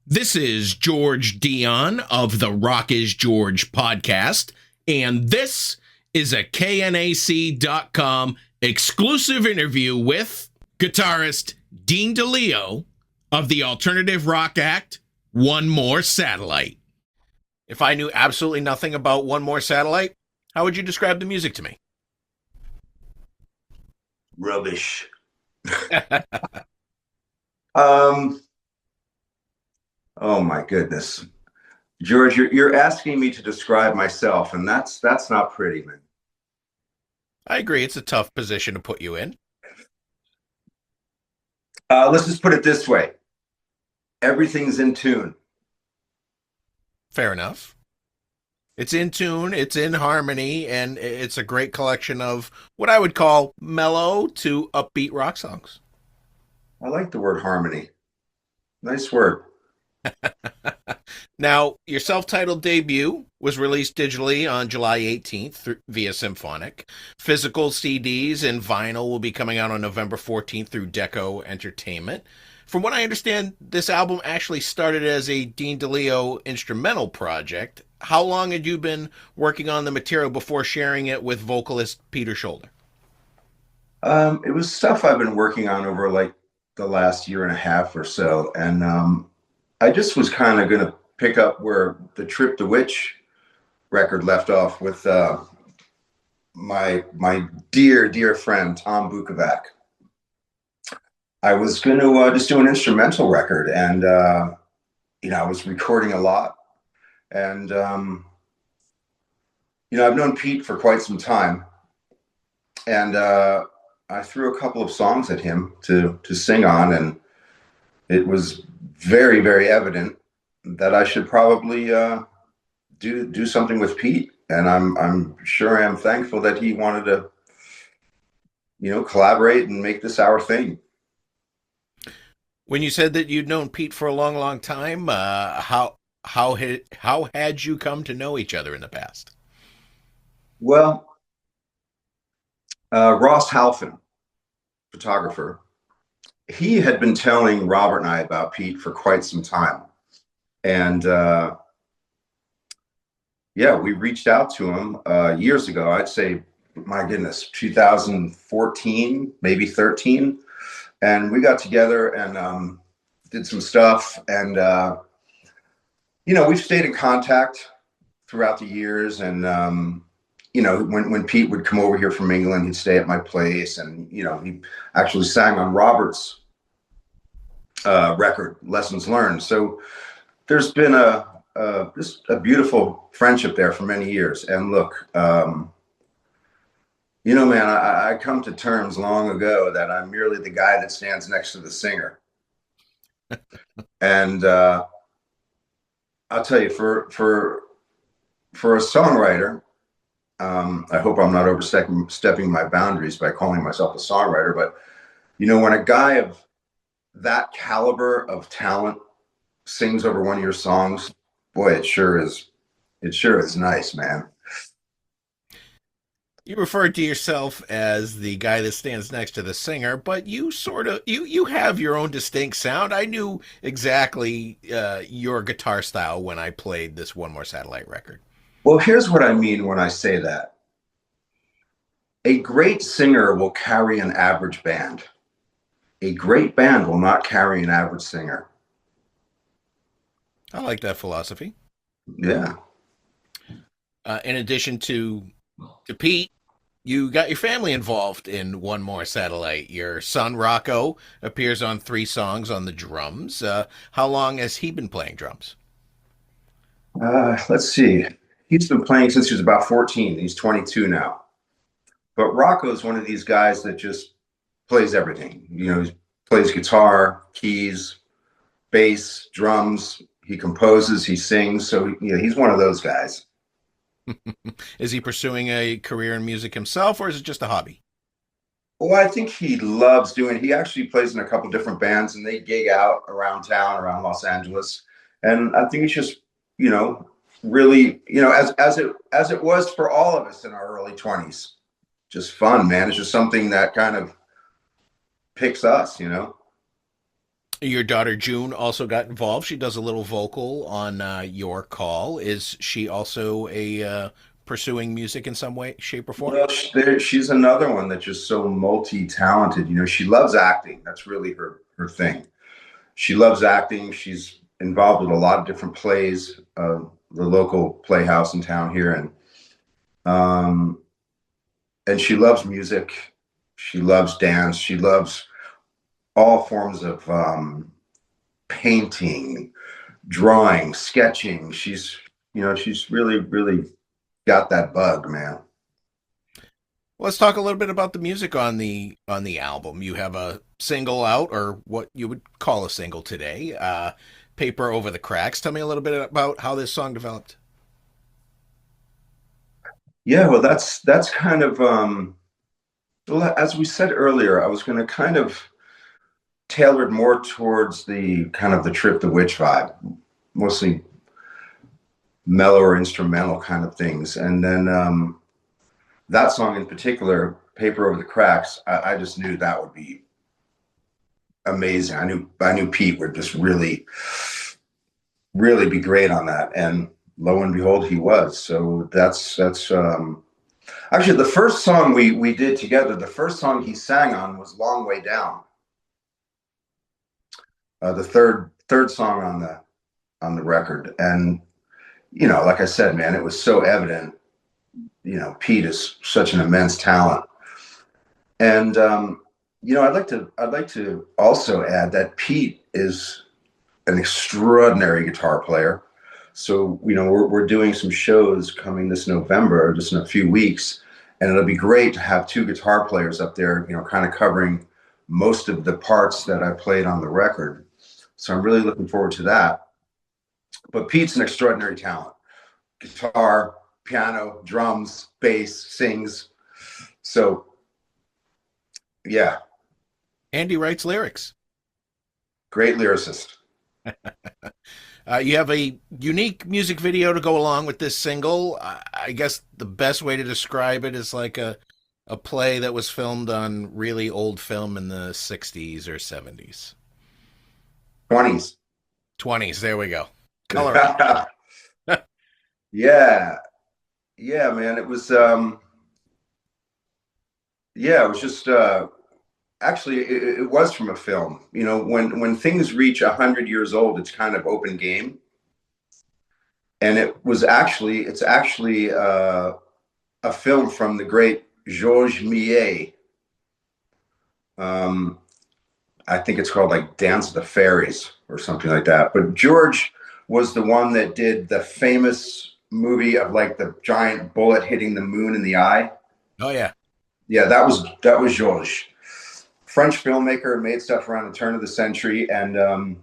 This is George Dionne of the Rock is George podcast, and this is a KNAC.com exclusive interview with guitarist Dean DeLeo of the alternative rock act One More Satellite. If I knew absolutely nothing about One More Satellite, how would you describe the music to me? Rubbish. Oh my goodness, George, you're asking me to describe myself, and that's not pretty, man. I agree. It's a tough position to put you in. Let's just put it this way: everything's in tune. Fair enough. It's in tune, it's in harmony, and it's a great collection of what I would call mellow to upbeat rock songs. I like the word harmony. Nice word. Now, your self-titled debut was released digitally on July 18th via Symphonic. Physical CDs and vinyl will be coming out on November 14th through Deko Entertainment. From what I understand, this album actually started as a Dean DeLeo instrumental project. How long had you been working on the material before sharing it with vocalist Peter Shoulder? It was stuff I've been working on over like the last year and a half or so, and I just was kind of going to pick up where the Trip the Witch record left off with my dear friend Tom Bukovac. I was going to just do an instrumental record, and I was recording a lot, and I've known Pete for quite some time, and I threw a couple of songs at him to sing on, and it was very, very evident that I should probably do something with Pete, and I'm sure I'm thankful that he wanted to, collaborate and make this our thing. When you said that you'd known Pete for a long, long time, how had you come to know each other in the past? Well, Ross Halfin, photographer, he had been telling Robert and I about Pete for quite some time. And we reached out to him years ago. I'd say, my goodness, 2014, maybe 13. And we got together and did some stuff. And, we've stayed in contact throughout the years. And, when Pete would come over here from England, he'd stay at my place. And, he actually sang on Robert's record, Lessons Learned. So there's been just a beautiful friendship there for many years. And look, man, I come to terms long ago that I'm merely the guy that stands next to the singer. And I'll tell you, for a songwriter, I hope I'm not overstepping my boundaries by calling myself a songwriter, but when a guy of that caliber of talent sings over one of your songs, boy, it sure is nice, man. You referred to yourself as the guy that stands next to the singer, but you you have your own distinct sound. I knew exactly your guitar style when I played this One More Satellite record. Well, here's what I mean when I say that. A great singer will carry an average band. A great band will not carry an average singer. I like that philosophy. Yeah. In addition to Pete, you got your family involved in One More Satellite. Your son Rocco appears on 3 songs on the drums. How long has he been playing drums? Let's see. He's been playing since he was about 14. He's 22 now. But Rocco's one of these guys that just plays everything. He plays guitar, keys, bass, drums. He composes, he sings. So he's one of those guys. Is he pursuing a career in music himself, or is it just a hobby? Well, I think he loves doing it. He actually plays in a couple different bands, and they gig out around town, around Los Angeles. And I think it's just, really, as it was for all of us in our early 20s. Just fun, man. It's just something that kind of picks us. Your daughter June also got involved. She does a little vocal on your call. Is she also a pursuing music in some way, shape, or form? Well, she's another one that's just so multi-talented. You know, she loves acting. That's really her thing. She loves acting. She's involved with a lot of different plays, the local playhouse in town here, um, and she loves music. She loves dance. She loves all forms of painting, drawing, sketching. She's really got that bug, man. Let's talk a little bit about the music on the album. You have a single out, or what you would call a single today, "Paper Over the Cracks." Tell me a little bit about how this song developed. Yeah, well, that's kind of well, as we said earlier, I was going to kind of tailor it more towards the kind of the Trip the Witch vibe, mostly mellow or instrumental kind of things, and then that song in particular, "Paper Over the Cracks," I just knew that would be amazing. I knew Pete would just really be great on that, and lo and behold, he was. So that's actually the first song we did together. The first song he sang on was "Long Way Down," the third song on the record, and like I said, man, it was so evident. Pete is such an immense talent, and I'd like to also add that Pete is an extraordinary guitar player. So we're doing some shows coming this November, just in a few weeks, and it'll be great to have two guitar players up there, kind of covering most of the parts that I played on the record. So I'm really looking forward to that. But Pete's an extraordinary talent: guitar, piano, drums, bass, sings. So yeah, Andy writes lyrics. great lyricist. You have a unique music video to go along with this single. I guess the best way to describe it is like a play that was filmed on really old film in the 60s or 70s. 20s. 20s, there we go. Color. Yeah. Yeah, man. It was just actually it was from a film. When things reach 100 years old, it's kind of open game. And it's actually a film from the great Georges Millet. I think it's called like Dance of the Fairies or something like that. But George was the one that did the famous movie of like the giant bullet hitting the moon in the eye. Oh yeah. Yeah, that was Georges. French filmmaker, made stuff around the turn of the century. And it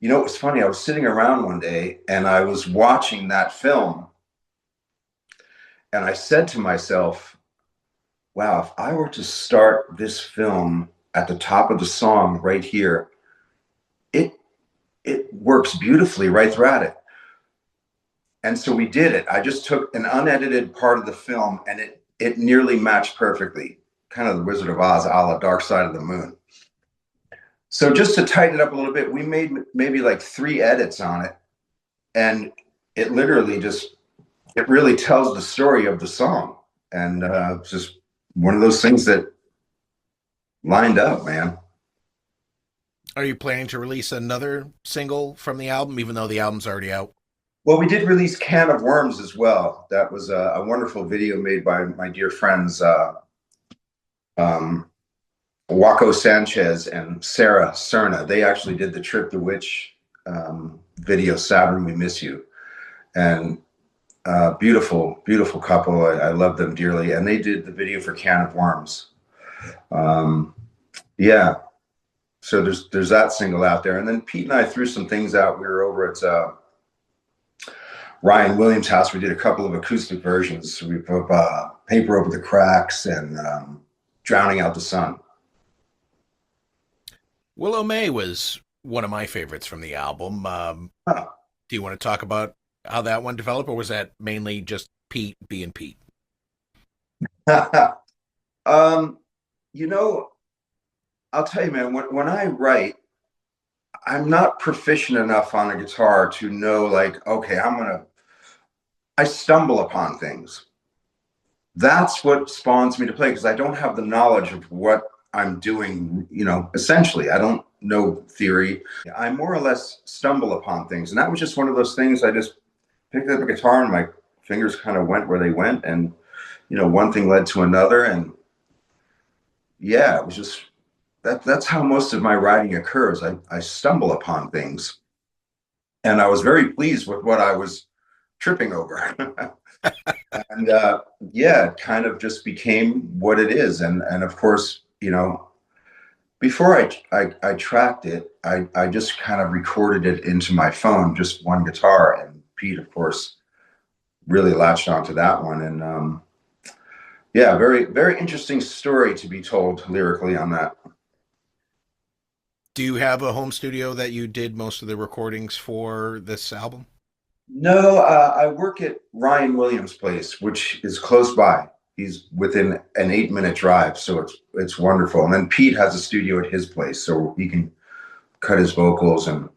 was funny. I was sitting around one day and I was watching that film, and I said to myself, wow, if I were to start this film at the top of the song right here, it works beautifully right throughout it. And so we did it. I just took an unedited part of the film, and it nearly matched perfectly, kind of the Wizard of Oz, a la Dark Side of the Moon. So just to tighten it up a little bit, we made maybe like 3 edits on it, and it really tells the story of the song. And it's just one of those things that lined up, man. Are you planning to release another single from the album, even though the album's already out? Well, we did release "Can of Worms" as well. That was a wonderful video made by my dear friends um, Waco Sanchez and Sarah Cerna. They actually did the Trip the Witch video, "Saturn We Miss You," and beautiful couple. I love them dearly, and they did the video for "Can of Worms." Yeah, so there's that single out there, and then Pete and I threw some things out. We were over at Ryan Williams' house. We did a couple of acoustic versions. We put "Paper Over the Cracks" and "Drowning Out the Sun." Willow May was one of my favorites from the album. Huh. Do you want to talk about how that one developed, or was that mainly just Pete being Pete? You know, I'll tell you, man, when I write, I'm not proficient enough on a guitar to know, like, okay, I stumble upon things. That's what spawns me to play, because I don't have the knowledge of what I'm doing, essentially. I don't know theory. I more or less stumble upon things. And that was just one of those things. I just picked up a guitar and my fingers kind of went where they went. And, one thing led to another. And yeah, it was just that's how most of my writing occurs. I stumble upon things. And I was very pleased with what I was tripping over. And yeah, it kind of just became what it is. And of course, before I tracked it, I just kind of recorded it into my phone, just one guitar. And Pete, of course, really latched onto that one. And yeah, very, very interesting story to be told lyrically on that. Do you have a home studio that you did most of the recordings for this album? No, I work at Ryan Williams' place, which is close by. He's within an 8-minute drive, so it's wonderful. And then Pete has a studio at his place, so he can cut his vocals, and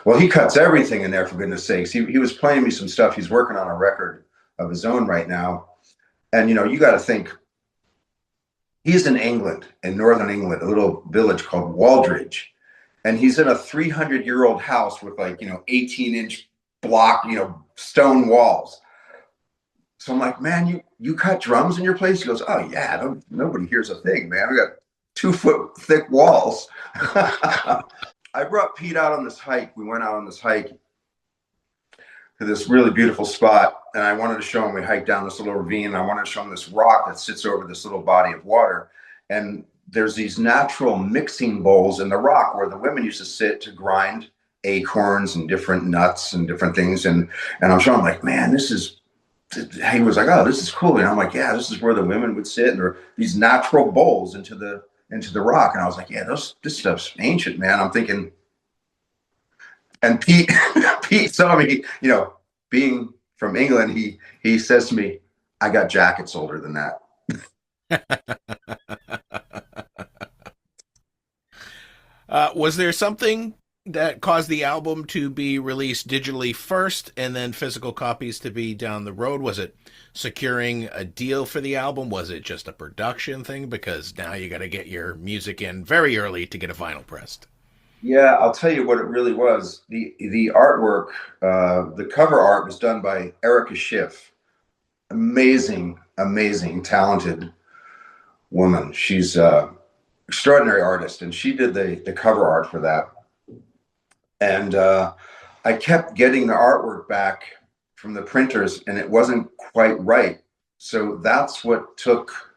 well, he cuts everything in there, for goodness sakes. He was playing me some stuff. He's working on a record of his own right now, and you got to think, he's in England, in northern England, a little village called Waldridge, and he's in a 300-year-old house with 18-inch block, stone walls. So I'm like, man, you cut drums in your place? He goes, oh yeah, nobody hears a thing, man. We got 2-foot thick walls. I brought Pete out on this hike. We went out on this hike to this really beautiful spot, and I wanted to show him. We hiked down this little ravine, and I wanted to show him this rock that sits over this little body of water. And there's these natural mixing bowls in the rock where the women used to sit to grind acorns and different nuts and different things. And I'm showing him, like, man, this is, he was like, oh, this is cool. And I'm like, yeah, this is where the women would sit. And there are these natural bowls into the rock. And I was like, yeah, this stuff's ancient, man. I'm thinking, and Pete saw me, being from England, he says to me, I got jackets older than that. Was there something that caused the album to be released digitally first and then physical copies to be down the road? Was it securing a deal for the album? Was it just a production thing? Because now you got to get your music in very early to get a vinyl pressed. Yeah, I'll tell you what it really was. The artwork, the cover art was done by Erica Schiff. Amazing, talented woman. She's an extraordinary artist, and she did the cover art for that. And I kept getting the artwork back from the printers, and it wasn't quite right. So that's what took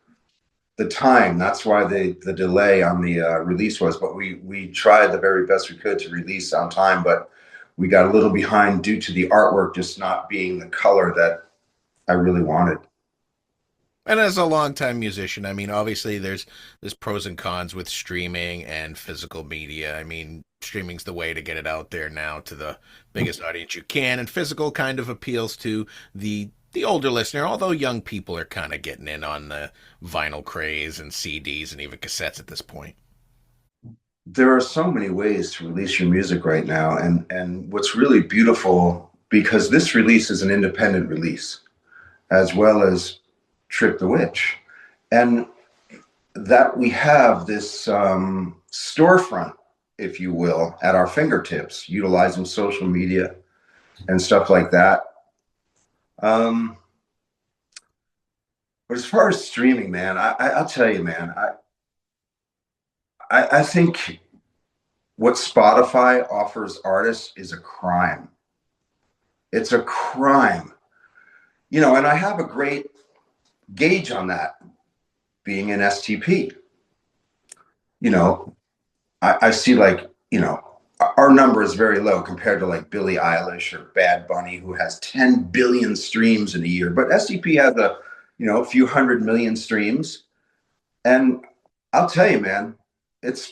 the time. That's why the delay on the release was. But we tried the very best we could to release on time, but we got a little behind due to the artwork just not being the color that I really wanted. And as a longtime musician, I mean, obviously there's pros and cons with streaming and physical media. I mean, streaming's the way to get it out there now to the biggest audience you can, and physical kind of appeals to the older listener, although young people are kind of getting in on the vinyl craze and CDs and even cassettes at this point. There are so many ways to release your music right now, and what's really beautiful, because this release is an independent release, as well as Trip the Witch, and that we have this storefront, if you will, at our fingertips, utilizing social media and stuff like that. But as far as streaming, man, I'll tell you, man, I think what Spotify offers artists is a crime. It's a crime, and I have a great gauge on that, being an STP. I see, our number is very low compared to like Billie Eilish or Bad Bunny, who has 10 billion streams in a year. But STP has a few 100 million streams. And I'll tell you, man, it's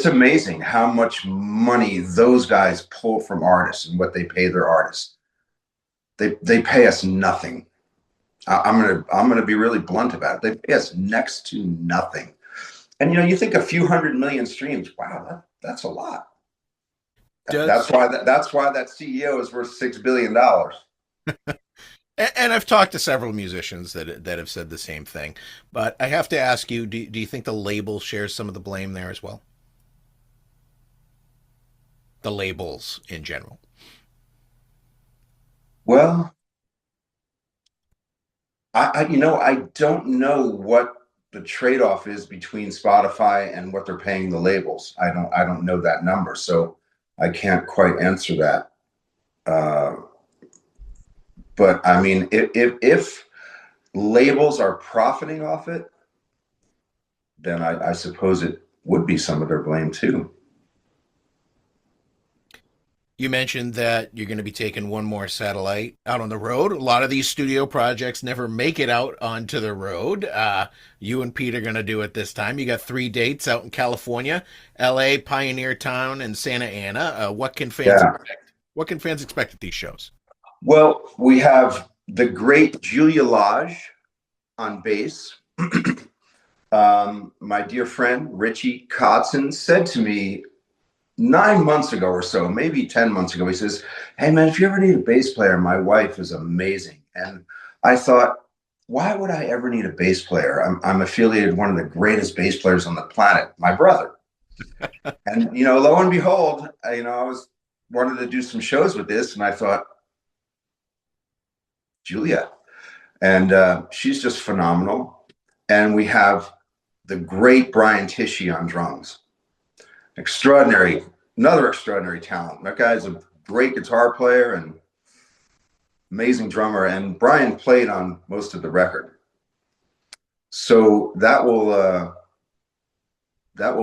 amazing how much money those guys pull from artists and what they pay their artists. They pay us nothing. I'm gonna be really blunt about it. They pay us next to nothing. And you think a few 100 million streams, wow, that's a lot. That's why that CEO is worth $6 billion. And I've talked to several musicians that have said the same thing. But I have to ask you, do you think the label shares some of the blame there as well? The labels in general. Well, I don't know what the trade-off is between Spotify and what they're paying the labels. I don't know that number, so I can't quite answer that. But I mean, if labels are profiting off it, then I suppose it would be some of their blame too. You mentioned that you're going to be taking one more satellite out on the road. A lot of these studio projects never make it out onto the road. You and Pete are going to do it this time. You got 3 dates out in California, LA, Pioneer Town, and Santa Ana. What can fans expect? What can fans expect at these shows? Well, we have the great Julia Lodge on bass. My dear friend Richie Kotzen said to me 9 months ago or so, maybe 10 months ago, he says, "Hey man, if you ever need a bass player, my wife is amazing." And I thought, why would I ever need a bass player? I'm affiliated with one of the greatest bass players on the planet, my brother. And lo and behold, I wanted to do some shows with this, and I thought, Julia, and she's just phenomenal. And we have the great Brian Tishy on drums. Another extraordinary talent. That guy's a great guitar player and amazing drummer. And Brian played on most of the record. So that will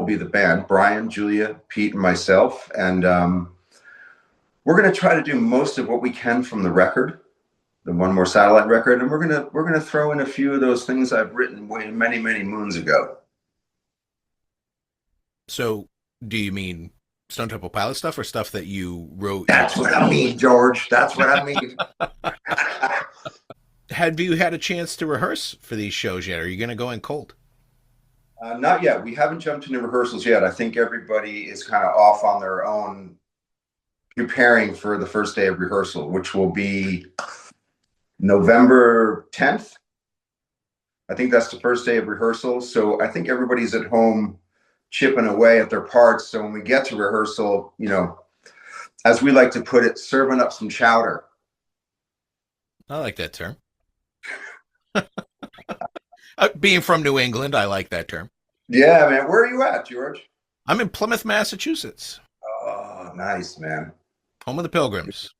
be the band: Brian, Julia, Pete, and myself. And we're going to try to do most of what we can from the record, the One More Satellite record, and we're gonna throw in a few of those things I've written many, many moons ago. So, do you mean Stone Temple Pilot stuff or stuff that you wrote? That's what I mean, George. That's what I mean. Have you had a chance to rehearse for these shows yet? Are you going to go in cold? Not yet. We haven't jumped into rehearsals yet. I think everybody is kind of off on their own, preparing for the first day of rehearsal, which will be November 10th. I think that's the first day of rehearsal. So I think everybody's at home chipping away at their parts. So when we get to rehearsal, as we like to put it, serving up some chowder. I like that term. Being from New England, I like that term. Yeah, man. Where are you at, George? I'm in Plymouth, Massachusetts. Oh, nice, man. Home of the Pilgrims.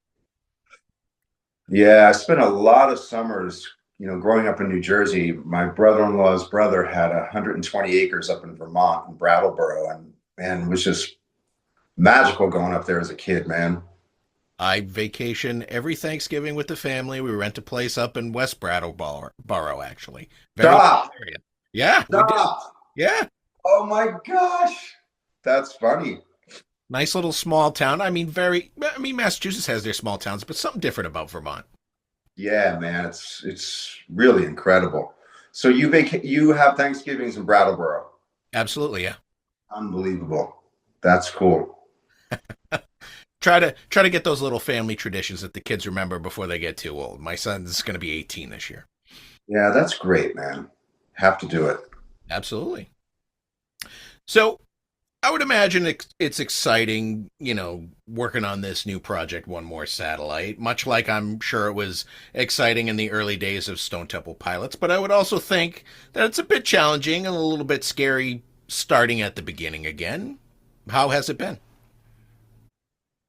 Yeah, I spent a lot of summers, growing up in New Jersey. My brother-in-law's brother had 120 acres up in Vermont, in Brattleboro, and man, it was just magical going up there as a kid, man. I vacation every Thanksgiving with the family. We rent a place up in West Brattleboro, actually. Stop! Yeah, Stop! Yeah. Oh my gosh, that's funny. Nice little small town. Massachusetts has their small towns, but something different about Vermont. Yeah, man, it's really incredible. So you have Thanksgivings in Brattleboro? Absolutely, yeah. Unbelievable. That's cool. Try to get those little family traditions that the kids remember before they get too old. My son's going to be 18 this year. Yeah, that's great, man. Have to do it. Absolutely. So I would imagine it's exciting, working on this new project, One More Satellite, much like I'm sure it was exciting in the early days of Stone Temple Pilots. But I would also think that it's a bit challenging and a little bit scary starting at the beginning again. How has it been?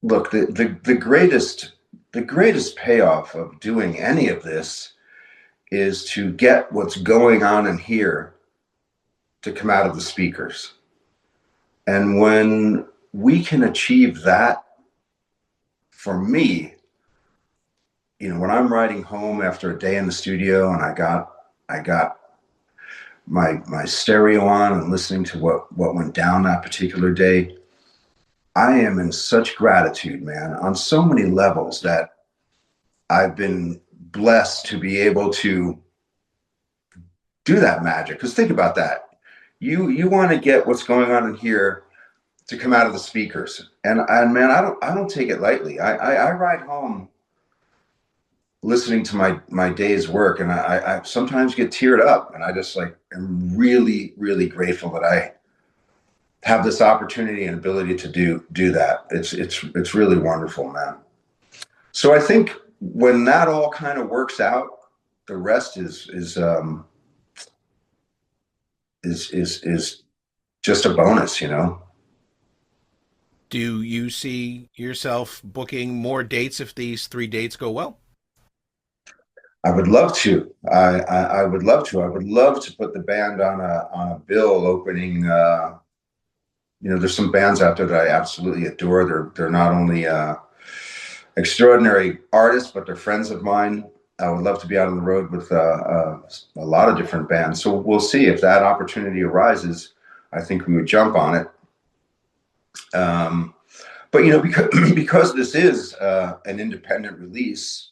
Look, the greatest payoff of doing any of this is to get what's going on in here to come out of the speakers. And when we can achieve that, for me, when I'm riding home after a day in the studio and I got my stereo on and listening to what went down that particular day, I am in such gratitude, man, on so many levels, that I've been blessed to be able to do that magic. Because think about that. You want to get what's going on in here to come out of the speakers. And man, I don't take it lightly. I ride home listening to my day's work, and I sometimes get teared up, and I just like am really, really grateful that I have this opportunity and ability to do that. It's really wonderful, man. So I think when that all kind of works out, the rest is just a bonus, you know. Do you see yourself booking more dates if these 3 dates go well? I would love to. I would love to. I would love to put the band on a bill opening. You know, there's some bands out there that I absolutely adore. They're not only extraordinary artists, but they're friends of mine. I would love to be out on the road with a lot of different bands. So we'll see if that opportunity arises. I think we would jump on it. But you know, because this is an independent release,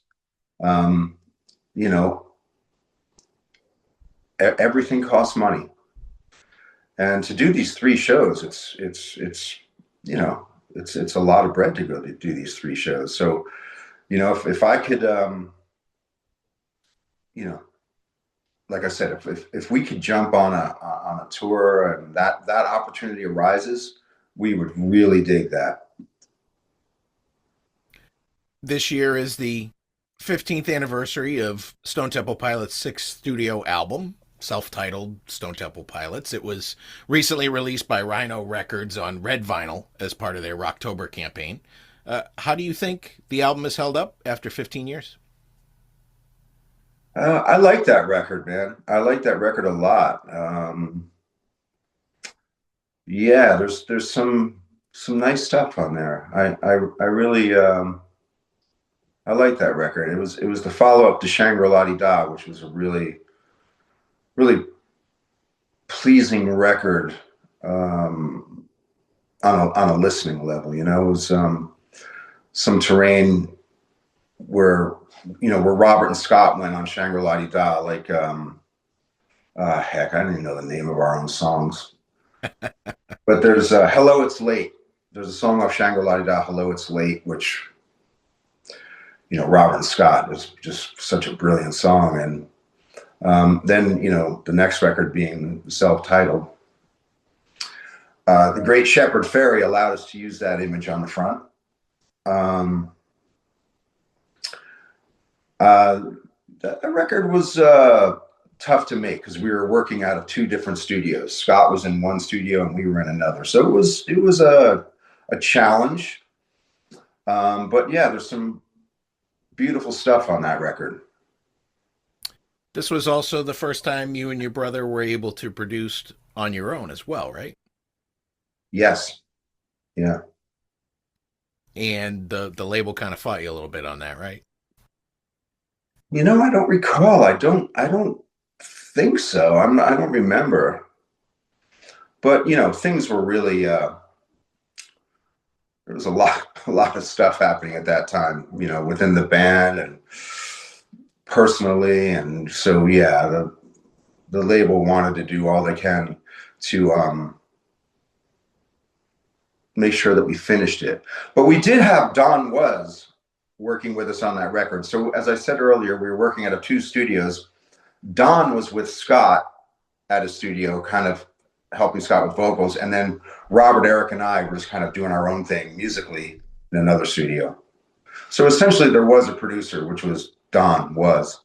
you know, everything costs money, and to do these 3 shows, it's you know, it's a lot of bread to go to do these 3 shows. So, you know, if I could, you know, like I said, if we could jump on a tour and that opportunity arises, we would really dig that. This year is the 15th anniversary of Stone Temple Pilots' 6th studio album, self-titled Stone Temple Pilots. It was recently released by Rhino Records on red vinyl as part of their Rocktober campaign. How do you think the album has held up after 15 years? I like that record, man. I like that record a lot. Yeah, there's some nice stuff on there. I really I like that record. It was the follow up to Shangri-La-Di-Da, which was a really pleasing record on a listening level. You know, it was some terrain where, you know, where Robert and Scott went on Shangri-La-Di-Da, like heck, I don't even know the name of our own songs. But there's Hello, It's Late. There's a song off Shangri-La-Di-Da, Hello, It's Late, which, you know, Robert and Scott was just such a brilliant song. And then, you know, the next record being self-titled, The Great Shepherd Ferry allowed us to use that image on the front. That record was tough to make because we were working out of 2 different studios. Scott was in one studio and we were in another, so it was a challenge. But yeah, there's some beautiful stuff on that record. This was also the first time you and your brother were able to produce on your own as well, right? Yes. Yeah. And the label kind of fought you a little bit on that, right? You know, I don't recall. I don't think so. I don't remember. But you know, things were really there was a lot of stuff happening at that time, you know, within the band and personally. And so yeah, the label wanted to do all they can to make sure that we finished it. But we did have Don Was working with us on that record. So as I said earlier, we were working out of 2 studios. Don was with Scott at a studio, kind of helping Scott with vocals, and then Robert, Eric, and I were just kind of doing our own thing musically in another studio. So essentially there was a producer, which was Don Was.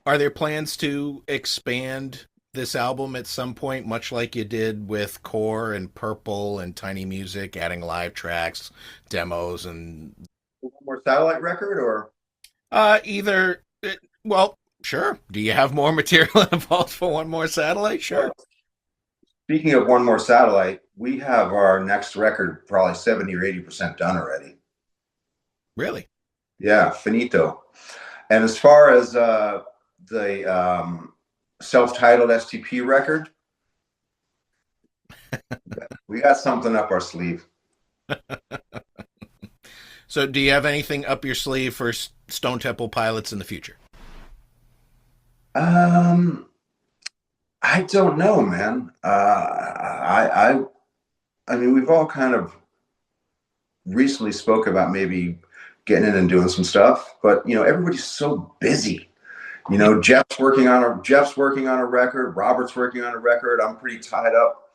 Are there plans to expand this album at some point, much like you did with Core and Purple and Tiny Music, adding live tracks, demos, and One more satellite record, or either? Well, sure. Do you have more material involved for One More Satellite? Sure. Speaking of One More Satellite, we have our next record probably 70 or 80% done already. Really? Yeah, finito. And as far as the self-titled STP record, we got something up our sleeve. So do you have anything up your sleeve for Stone Temple Pilots in the future? I I don't know, man. I mean, we've all kind of recently spoke about maybe getting in and doing some stuff, but everybody's so busy. Jeff's working on a record, Robert's working on a record. I'm pretty tied up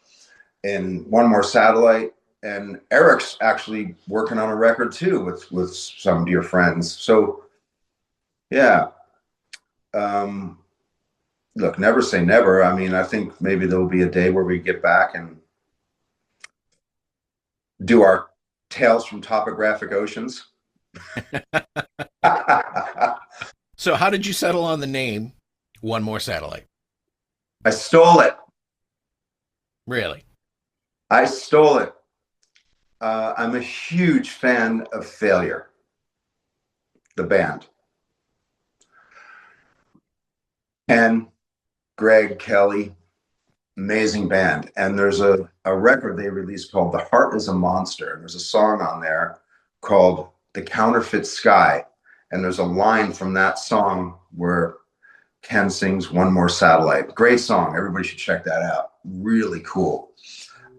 in One More Satellite, and Eric's actually working on a record too with some dear friends. So yeah. Look, never say never. I mean, I think maybe there'll be a day where we get back and do our Tales from Topographic Oceans. So how did you settle on the name One More Satellite? I stole it. Really? I stole it. I'm a huge fan of Failure, the band. And Greg, Kelly, amazing band. And there's a record they released called The Heart is a Monster. And there's a song on there called The Counterfeit Sky. And there's a line from that song where Ken sings One More Satellite. Great song. Everybody should check that out. Really cool.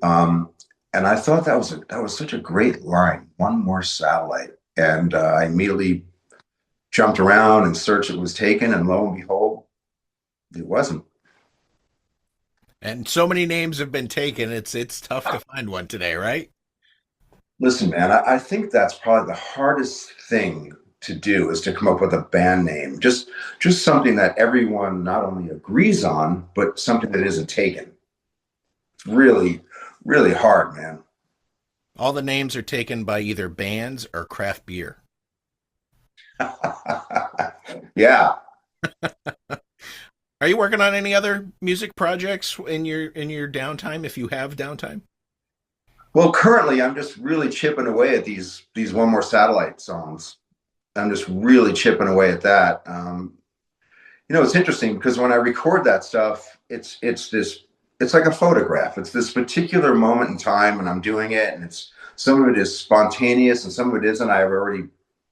And I thought that was such a great line, One More Satellite. And I immediately jumped around and searched it was taken. And lo and behold, it wasn't. And so many names have been taken. It's tough to find one today, right? Listen, man, I think that's probably the hardest thing to do is to come up with a band name. Just something that everyone not only agrees on, but something that isn't taken. It's really, really hard, man. All the names are taken by either bands or craft beer. Yeah. Are you working on any other music projects in your downtime, if you have downtime? Well, currently I'm just really chipping away at these One More Satellite songs. I'm just really chipping away at that. It's interesting because when I record that stuff, it's like a photograph. It's this particular moment in time, and I'm doing it, and some of it is spontaneous and some of it isn't. I've already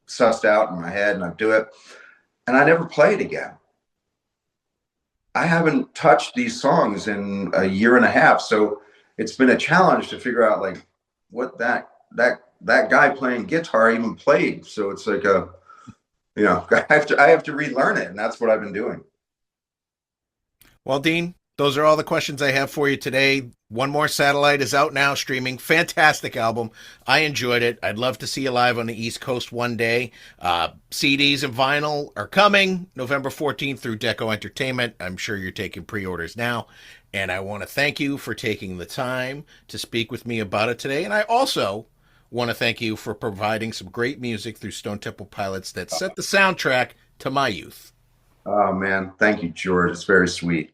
sussed out in my head, and I do it, and I never play it again. I haven't touched these songs in a year and a half, so it's been a challenge to figure out like what that guy playing guitar even played. So it's like I have to relearn it, and that's what I've been doing. Well, Dean, those are all the questions I have for you today. One More Satellite is out now, streaming. Fantastic album. I enjoyed it. I'd love to see you live on the East Coast one day. CDs and vinyl are coming November 14th through Deko Entertainment. I'm sure you're taking pre-orders now. And I want to thank you for taking the time to speak with me about it today. And I also want to thank you for providing some great music through Stone Temple Pilots that set the soundtrack to my youth. Oh, man. Thank you, George. It's very sweet.